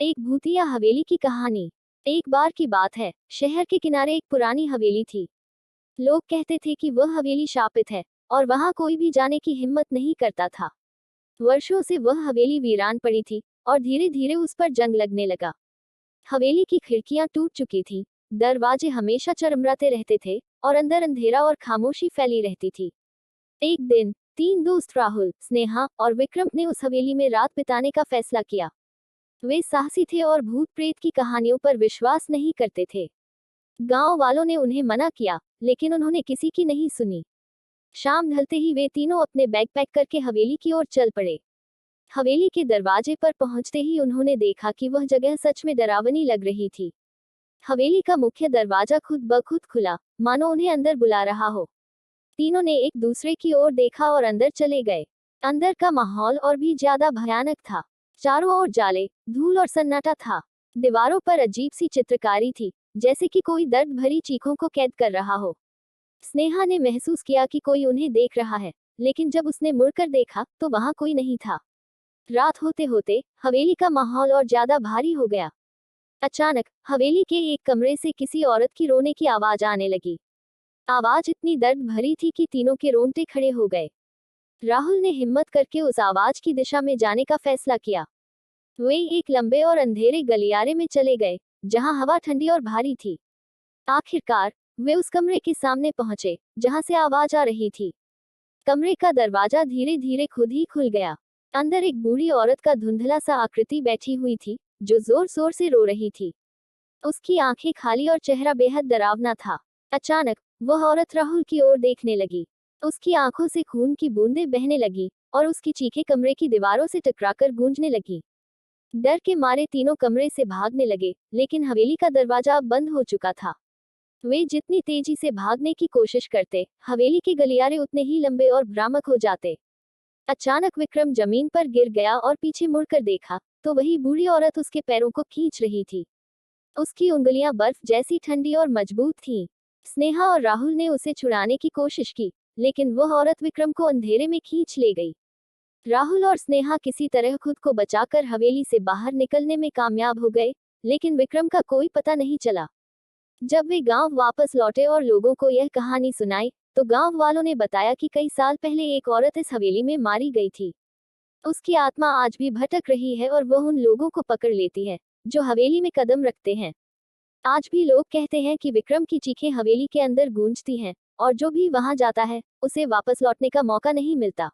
एक भूतिया हवेली की कहानी। एक बार की बात है, शहर के किनारे एक पुरानी हवेली थी। लोग कहते थे कि वह हवेली शापित है और वहां कोई भी जाने की हिम्मत नहीं करता था। वर्षों से वह हवेली वीरान पड़ी थी और धीरे धीरे उस पर जंग लगने लगा। हवेली की खिड़कियां टूट चुकी थी, दरवाजे हमेशा चरमराते रहते थे और अंदर अंधेरा और खामोशी फैली रहती थी। एक दिन तीन दोस्त राहुल, स्नेहा और विक्रम ने उस हवेली में रात बिताने का फैसला किया। वे साहसी थे और भूत प्रेत की कहानियों पर विश्वास नहीं करते थे। गांव वालों ने उन्हें मना किया, लेकिन उन्होंने किसी की नहीं सुनी। शाम ढलते ही वे तीनों अपने बैग पैक करके हवेली की ओर चल पड़े। हवेली के दरवाजे पर पहुंचते ही उन्होंने देखा कि वह जगह सच में डरावनी लग रही थी। हवेली का मुख्य दरवाजा खुद ब खुद खुला, मानो उन्हें अंदर बुला रहा हो। तीनों ने एक दूसरे की ओर देखा और अंदर चले गए। अंदर का माहौल और भी ज्यादा भयानक था। चारों ओर जाले, धूल और सन्नाटा था। दीवारों पर अजीब सी चित्रकारी थी, जैसे कि कोई दर्द भरी चीखों को कैद कर रहा हो। स्नेहा ने महसूस किया कि कोई उन्हें देख रहा है, लेकिन जब उसने मुड़कर देखा तो वहां कोई नहीं था। रात होते होते हवेली का माहौल और ज्यादा भारी हो गया। अचानक हवेली के एक कमरे से किसी औरत की रोने की आवाज आने लगी। आवाज इतनी दर्द भरी थी कि तीनों के रोंगटे खड़े हो गए। राहुल ने हिम्मत करके उस आवाज की दिशा में जाने का फैसला किया। वे एक लंबे और अंधेरे गलियारे में चले गए, जहां हवा ठंडी और भारी थी। आखिरकार वे उस कमरे के सामने पहुंचे, जहां से आवाज आ रही थी। कमरे का दरवाजा धीरे धीरे खुद ही खुल गया। अंदर एक बूढ़ी औरत का धुंधला सा आकृति बैठी हुई थी, जो जोर जोर से रो रही थी। उसकी आंखें खाली और चेहरा बेहद डरावना था। अचानक वह औरत राहुल की ओर देखने लगी। उसकी आंखों से खून की बूंदें बहने लगी और उसकी चीखें कमरे की दीवारों से टकराकर गूंजने लगी। डर के मारे तीनों कमरे से भागने लगे, लेकिन हवेली का दरवाजा अब बंद हो चुका था। वे जितनी तेजी से भागने की कोशिश करते, हवेली के गलियारे उतने ही लंबे और भ्रामक हो जाते। अचानक विक्रम जमीन पर गिर गया और पीछे मुड़कर देखा, तो वही बूढ़ी औरत उसके पैरों को खींच रही थी। उसकी उंगलियां बर्फ जैसी ठंडी और मजबूत थीं। स्नेहा और राहुल ने उसे छुड़ाने की कोशिश की, लेकिन वह औरत विक्रम को अंधेरे में खींच ले गई। राहुल और स्नेहा किसी तरह खुद को बचाकर हवेली से बाहर निकलने में कामयाब हो गए, लेकिन विक्रम का कोई पता नहीं चला। जब वे गांव वापस लौटे और लोगों को यह कहानी सुनाई, तो गांव वालों ने बताया कि कई साल पहले एक औरत इस हवेली में मारी गई थी। उसकी आत्मा आज भी भटक रही है और वह उन लोगों को पकड़ लेती है, जो हवेली में कदम रखते हैं। आज भी लोग कहते हैं कि विक्रम की चीखें हवेली के अंदर गूंजती हैं, और जो भी वहां जाता है, उसे वापस लौटने का मौका नहीं मिलता।